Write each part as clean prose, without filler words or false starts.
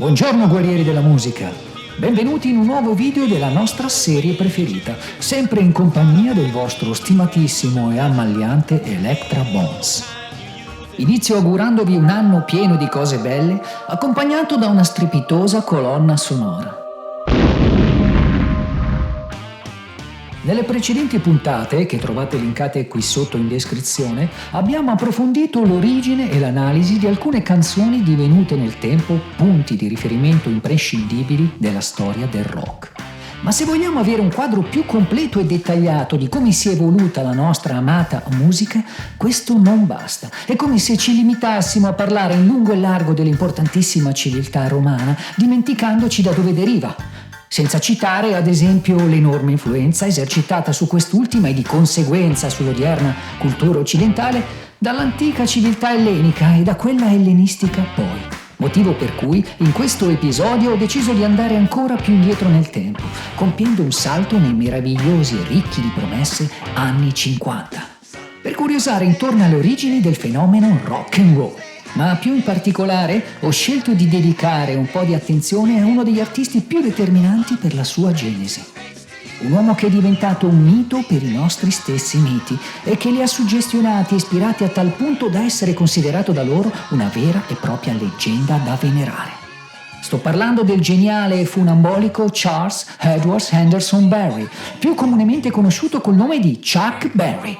Buongiorno guerrieri della musica, benvenuti in un nuovo video della nostra serie preferita, sempre in compagnia del vostro stimatissimo e ammagliante Electra Bones. Inizio augurandovi un anno pieno di cose belle, accompagnato da una strepitosa colonna sonora. Nelle precedenti puntate, che trovate linkate qui sotto in descrizione, abbiamo approfondito l'origine e l'analisi di alcune canzoni divenute nel tempo punti di riferimento imprescindibili della storia del rock. Ma se vogliamo avere un quadro più completo e dettagliato di come si è evoluta la nostra amata musica, questo non basta. È come se ci limitassimo a parlare in lungo e largo dell'importantissima civiltà romana, dimenticandoci da dove deriva. Senza citare, ad esempio, l'enorme influenza esercitata su quest'ultima e di conseguenza sull'odierna cultura occidentale dall'antica civiltà ellenica e da quella ellenistica poi. Motivo per cui in questo episodio ho deciso di andare ancora più indietro nel tempo, compiendo un salto nei meravigliosi e ricchi di promesse anni 50, per curiosare intorno alle origini del fenomeno rock and roll. Ma più in particolare ho scelto di dedicare un po' di attenzione a uno degli artisti più determinanti per la sua genesi. Un uomo che è diventato un mito per i nostri stessi miti e che li ha suggestionati e ispirati a tal punto da essere considerato da loro una vera e propria leggenda da venerare. Sto parlando del geniale e funambolico Charles Edward Henderson Berry, più comunemente conosciuto col nome di Chuck Berry.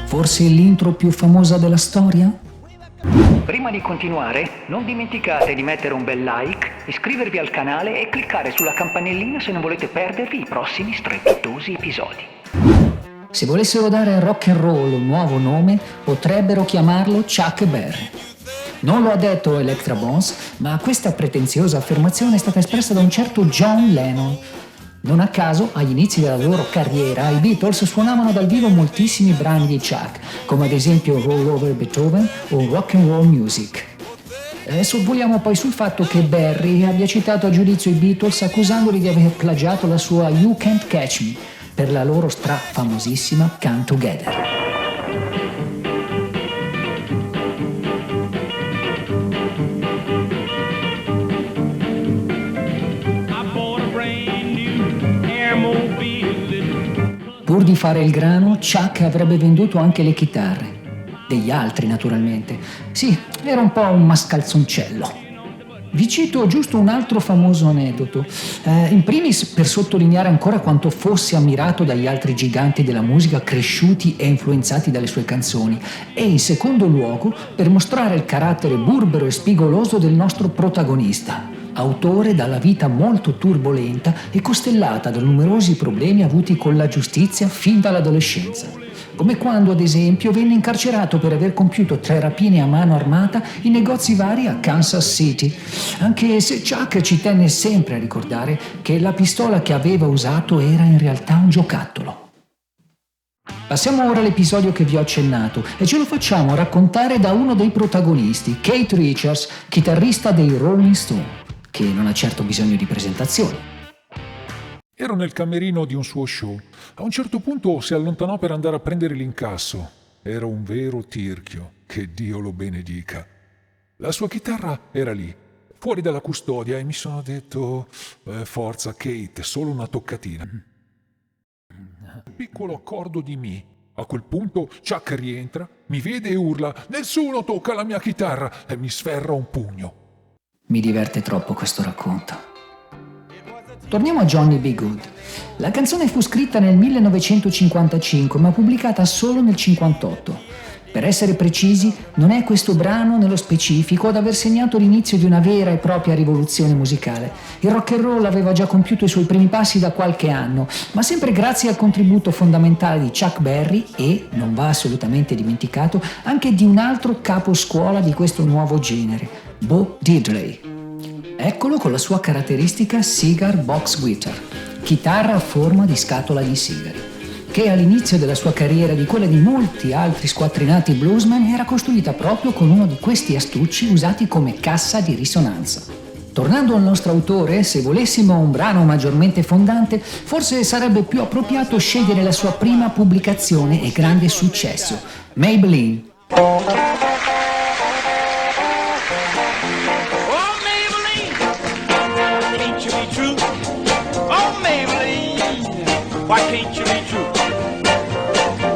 Forse l'intro più famosa della storia? Prima di continuare, non dimenticate di mettere un bel like, iscrivervi al canale e cliccare sulla campanellina se non volete perdervi i prossimi strepitosi episodi. Se volessero dare al rock and roll un nuovo nome, potrebbero chiamarlo Chuck Berry. Non lo ha detto Electra Bones, ma questa pretenziosa affermazione è stata espressa da un certo John Lennon. Non a caso, agli inizi della loro carriera, i Beatles suonavano dal vivo moltissimi brani di Chuck, come ad esempio Roll Over Beethoven o Rock and Roll Music. Sorvoliamo poi sul fatto che Berry abbia citato a giudizio i Beatles accusandoli di aver plagiato la sua You Can't Catch Me per la loro famosissima Come Together. Pur di fare il grano, Chuck avrebbe venduto anche le chitarre. Degli altri, naturalmente. Sì, era un po' un mascalzoncello. Vi cito giusto un altro famoso aneddoto. In primis per sottolineare ancora quanto fosse ammirato dagli altri giganti della musica cresciuti e influenzati dalle sue canzoni. E in secondo luogo per mostrare il carattere burbero e spigoloso del nostro protagonista, autore dalla vita molto turbolenta e costellata da numerosi problemi avuti con la giustizia fin dall'adolescenza, come quando ad esempio venne incarcerato per aver compiuto 3 rapine a mano armata in negozi vari a Kansas City, anche se Chuck ci tenne sempre a ricordare che la pistola che aveva usato era in realtà un giocattolo. Passiamo ora all'episodio che vi ho accennato e ce lo facciamo raccontare da uno dei protagonisti, Keith Richards, chitarrista dei Rolling Stone, che non ha certo bisogno di presentazioni. Ero nel camerino di un suo show. A un certo punto si allontanò per andare a prendere l'incasso. Era un vero tirchio, che Dio lo benedica. La sua chitarra era lì, fuori dalla custodia, e mi sono detto: forza Kate, solo una toccatina. Un piccolo accordo di Mi. A quel punto Chuck rientra, mi vede e urla: nessuno tocca la mia chitarra, e mi sferra un pugno. Mi diverte troppo questo racconto. Torniamo a Johnny B. Goode. La canzone fu scritta nel 1955 ma pubblicata solo nel 1958. Per essere precisi, non è questo brano nello specifico ad aver segnato l'inizio di una vera e propria rivoluzione musicale. Il rock and roll aveva già compiuto i suoi primi passi da qualche anno, ma sempre grazie al contributo fondamentale di Chuck Berry e, non va assolutamente dimenticato, anche di un altro caposcuola di questo nuovo genere, Bo Diddley. Eccolo con la sua caratteristica Cigar Box Guitar, chitarra a forma di scatola di sigari, che all'inizio della sua carriera, di quella di molti altri squattrinati bluesman, era costruita proprio con uno di questi astucci usati come cassa di risonanza. Tornando al nostro autore, se volessimo un brano maggiormente fondante, forse sarebbe più appropriato scegliere la sua prima pubblicazione e grande successo, Maybelline. Why can't you be true?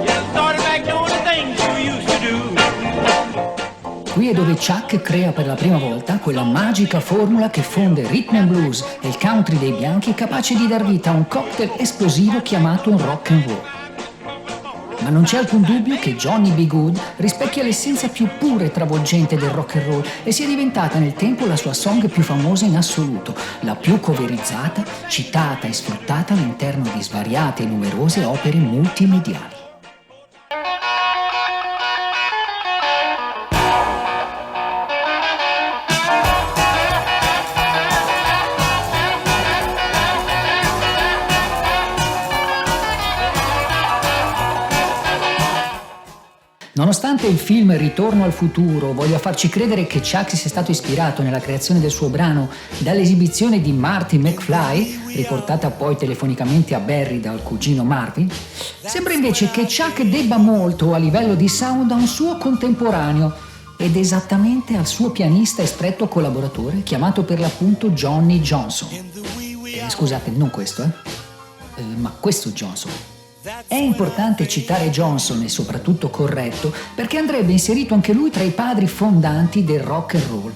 You started back doing the things you used to do. Qui è dove Chuck crea per la prima volta quella magica formula che fonde rhythm and blues e il country dei bianchi, capace di dar vita a un cocktail esplosivo chiamato rock and roll. Ma non c'è alcun dubbio che Johnny B. Goode rispecchia l'essenza più pura e travolgente del rock and roll e sia diventata nel tempo la sua song più famosa in assoluto, la più coverizzata, citata e sfruttata all'interno di svariate e numerose opere multimediali. Nonostante il film Ritorno al futuro voglia farci credere che Chuck sia stato ispirato nella creazione del suo brano dall'esibizione di Marty McFly, riportata poi telefonicamente a Barry dal cugino Marvin, sembra invece che Chuck debba molto a livello di sound a un suo contemporaneo ed esattamente al suo pianista e stretto collaboratore chiamato per l'appunto Johnny Johnson. Scusate, non questo, ma questo Johnson. È importante citare Johnson, e soprattutto corretto, perché andrebbe inserito anche lui tra i padri fondanti del rock and roll.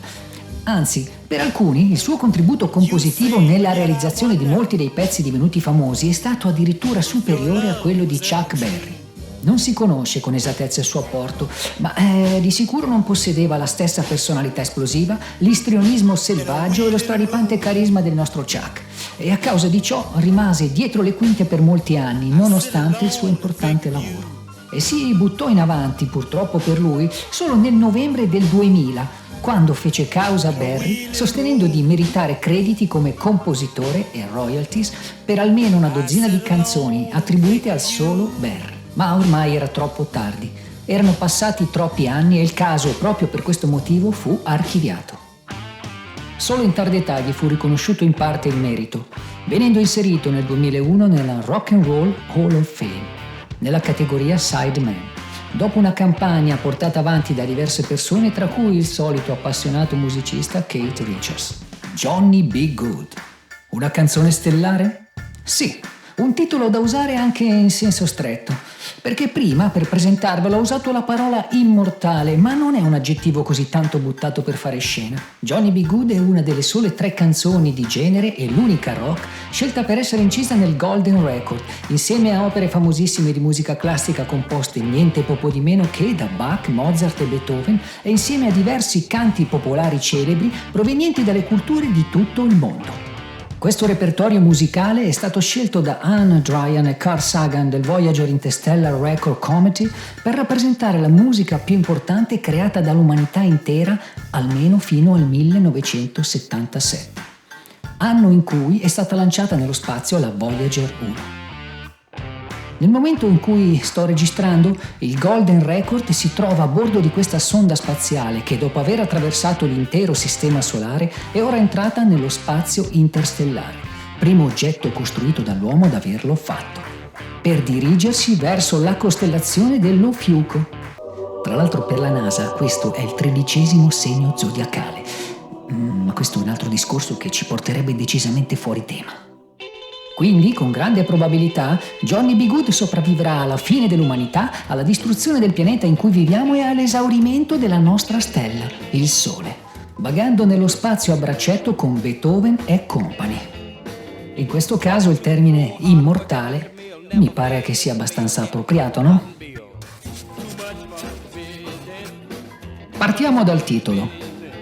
Anzi, per alcuni il suo contributo compositivo nella realizzazione di molti dei pezzi divenuti famosi è stato addirittura superiore a quello di Chuck Berry. Non si conosce con esattezza il suo apporto, ma di sicuro non possedeva la stessa personalità esplosiva, l'istrionismo selvaggio e lo straripante carisma del nostro Chuck. E a causa di ciò rimase dietro le quinte per molti anni, nonostante il suo importante lavoro. E si buttò in avanti, purtroppo per lui, solo nel novembre del 2000, quando fece causa a Berry, sostenendo di meritare crediti come compositore e royalties per almeno una dozzina di canzoni attribuite al solo Berry. Ma ormai era troppo tardi, erano passati troppi anni e il caso, proprio per questo motivo, fu archiviato. Solo in tarda età gli fu riconosciuto in parte il merito, venendo inserito nel 2001 nella Rock and Roll Hall of Fame, nella categoria Sideman, dopo una campagna portata avanti da diverse persone, tra cui il solito appassionato musicista Keith Richards. Johnny B. Goode. Una canzone stellare? Sì, un titolo da usare anche in senso stretto, perché prima per presentarvelo ho usato la parola immortale, ma non è un aggettivo così tanto buttato per fare scena. Johnny B. Goode è una delle sole 3 canzoni di genere e l'unica rock scelta per essere incisa nel Golden Record, insieme a opere famosissime di musica classica composte niente poco di meno che da Bach, Mozart e Beethoven, e insieme a diversi canti popolari celebri provenienti dalle culture di tutto il mondo. Questo repertorio musicale è stato scelto da Anne Dryan e Carl Sagan del Voyager Interstellar Record Committee per rappresentare la musica più importante creata dall'umanità intera almeno fino al 1977, anno in cui è stata lanciata nello spazio la Voyager 1. Nel momento in cui sto registrando, il Golden Record si trova a bordo di questa sonda spaziale che, dopo aver attraversato l'intero sistema solare, è ora entrata nello spazio interstellare, primo oggetto costruito dall'uomo ad averlo fatto, per dirigersi verso la costellazione dell'Ophiuco. Tra l'altro, per la NASA questo è il 13° segno zodiacale, ma questo è un altro discorso che ci porterebbe decisamente fuori tema. Quindi, con grande probabilità, Johnny B. Goode sopravvivrà alla fine dell'umanità, alla distruzione del pianeta in cui viviamo e all'esaurimento della nostra stella, il Sole, vagando nello spazio a braccetto con Beethoven e compagni. In questo caso il termine immortale mi pare che sia abbastanza appropriato, no? Partiamo dal titolo.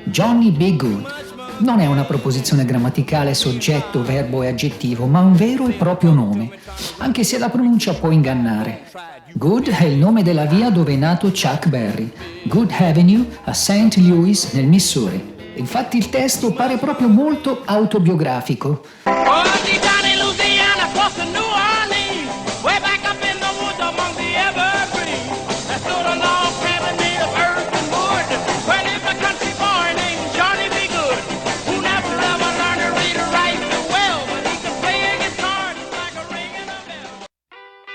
Johnny B. Goode. Non è una proposizione grammaticale soggetto, verbo e aggettivo, ma un vero e proprio nome, anche se la pronuncia può ingannare. Goode è il nome della via dove è nato Chuck Berry, Goode Avenue a St. Louis nel Missouri. Infatti il testo pare proprio molto autobiografico.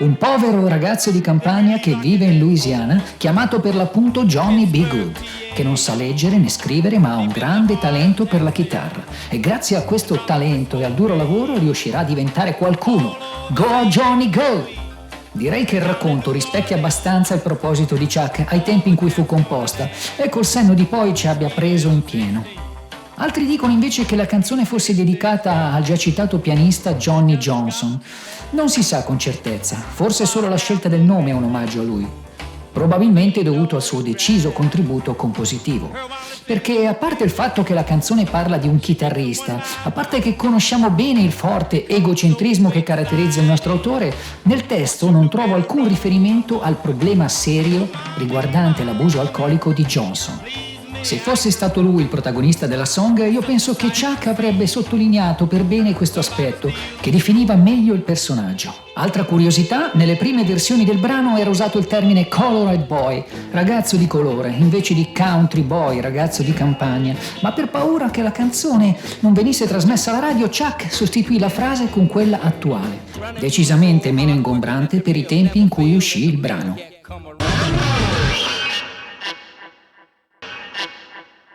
Un povero ragazzo di campagna che vive in Louisiana, chiamato per l'appunto Johnny B. Good, che non sa leggere né scrivere ma ha un grande talento per la chitarra. E grazie a questo talento e al duro lavoro riuscirà a diventare qualcuno. Go Johnny, go! Direi che il racconto rispecchia abbastanza il proposito di Chuck ai tempi in cui fu composta e col senno di poi ci abbia preso in pieno. Altri dicono invece che la canzone fosse dedicata al già citato pianista Johnny Johnson. Non si sa con certezza, forse solo la scelta del nome è un omaggio a lui. Probabilmente dovuto al suo deciso contributo compositivo. Perché a parte il fatto che la canzone parla di un chitarrista, a parte che conosciamo bene il forte egocentrismo che caratterizza il nostro autore, nel testo non trovo alcun riferimento al problema serio riguardante l'abuso alcolico di Johnson. Se fosse stato lui il protagonista della song, io penso che Chuck avrebbe sottolineato per bene questo aspetto, che definiva meglio il personaggio. Altra curiosità, nelle prime versioni del brano era usato il termine colored boy, ragazzo di colore, invece di country boy, ragazzo di campagna, ma per paura che la canzone non venisse trasmessa alla radio, Chuck sostituì la frase con quella attuale, decisamente meno ingombrante per i tempi in cui uscì il brano.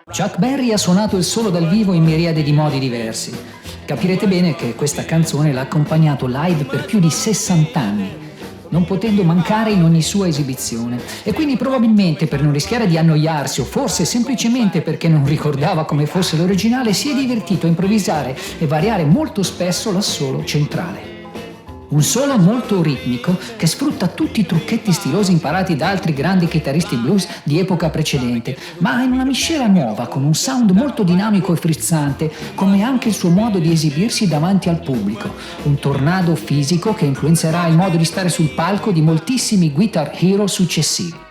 Chuck Berry ha suonato il solo dal vivo in miriade di modi diversi. Capirete bene che questa canzone l'ha accompagnato live per più di 60 anni, non potendo mancare in ogni sua esibizione. E quindi probabilmente per non rischiare di annoiarsi o forse semplicemente perché non ricordava come fosse l'originale, si è divertito a improvvisare e variare molto spesso l'assolo centrale. Un solo molto ritmico che sfrutta tutti i trucchetti stilosi imparati da altri grandi chitarristi blues di epoca precedente, ma in una miscela nuova, con un sound molto dinamico e frizzante, come anche il suo modo di esibirsi davanti al pubblico. Un tornado fisico che influenzerà il modo di stare sul palco di moltissimi guitar hero successivi.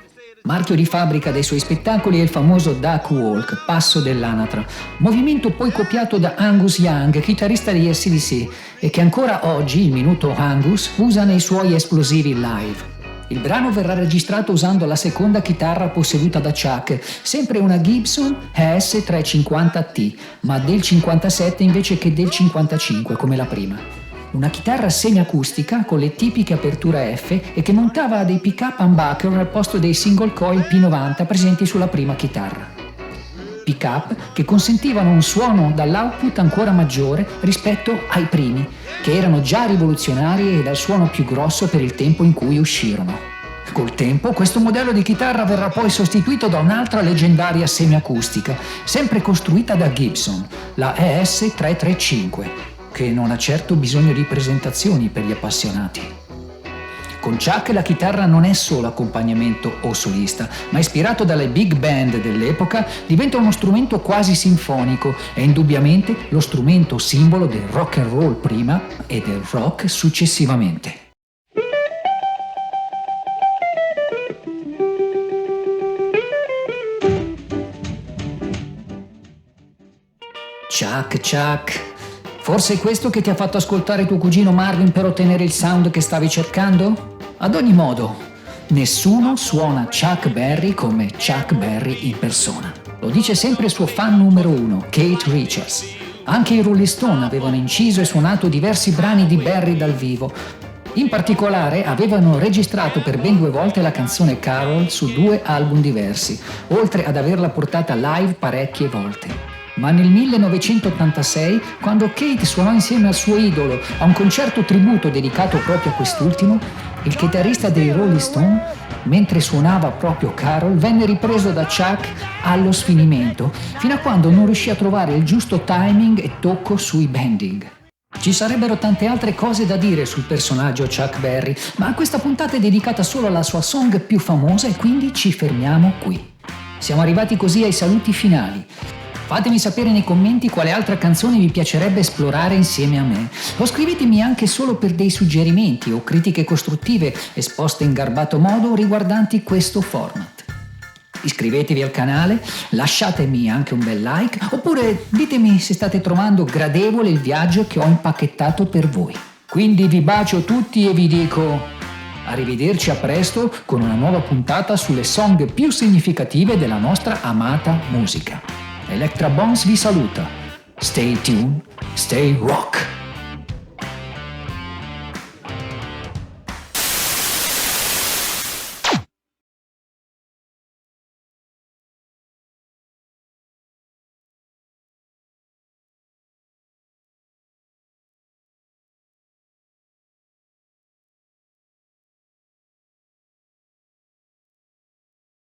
Marchio di fabbrica dei suoi spettacoli è il famoso duck walk, passo dell'anatra, movimento poi copiato da Angus Young, chitarrista di AC/DC, e che ancora oggi il minuto Angus usa nei suoi esplosivi live. Il brano verrà registrato usando la seconda chitarra posseduta da Chuck, sempre una Gibson ES350T, ma del 57 invece che del 55 come la prima. Una chitarra semiacustica con le tipiche aperture F e che montava dei pick-up humbucker al posto dei single coil P90 presenti sulla prima chitarra. Pick-up che consentivano un suono dall'output ancora maggiore rispetto ai primi, che erano già rivoluzionari e dal suono più grosso per il tempo in cui uscirono. Col tempo questo modello di chitarra verrà poi sostituito da un'altra leggendaria semiacustica, sempre costruita da Gibson, la ES335. Che non ha certo bisogno di presentazioni per gli appassionati. Con Chuck la chitarra non è solo accompagnamento o solista, ma ispirato dalle big band dell'epoca diventa uno strumento quasi sinfonico e indubbiamente lo strumento simbolo del rock and roll prima e del rock successivamente. Chuck. Forse è questo che ti ha fatto ascoltare tuo cugino Marvin per ottenere il sound che stavi cercando? Ad ogni modo, nessuno suona Chuck Berry come Chuck Berry in persona. Lo dice sempre il suo fan numero 1, Keith Richards. Anche i Rolling Stone avevano inciso e suonato diversi brani di Berry dal vivo. In particolare avevano registrato per ben 2 volte la canzone Carol su 2 album diversi, oltre ad averla portata live parecchie volte. Ma nel 1986, quando Kate suonò insieme al suo idolo a un concerto tributo dedicato proprio a quest'ultimo, il chitarrista dei Rolling Stone, mentre suonava proprio Carol, venne ripreso da Chuck allo sfinimento, fino a quando non riuscì a trovare il giusto timing e tocco sui bending. Ci sarebbero tante altre cose da dire sul personaggio Chuck Berry, ma questa puntata è dedicata solo alla sua song più famosa e quindi ci fermiamo qui. Siamo arrivati così ai saluti finali. Fatemi sapere nei commenti quale altra canzone vi piacerebbe esplorare insieme a me, o scrivetemi anche solo per dei suggerimenti o critiche costruttive esposte in garbato modo riguardanti questo format. Iscrivetevi al canale, lasciatemi anche un bel like, oppure ditemi se state trovando gradevole il viaggio che ho impacchettato per voi. Quindi vi bacio tutti e vi dico arrivederci a presto con una nuova puntata sulle song più significative della nostra amata musica. Electra Bones vi saluta. Stay tuned, stay rock.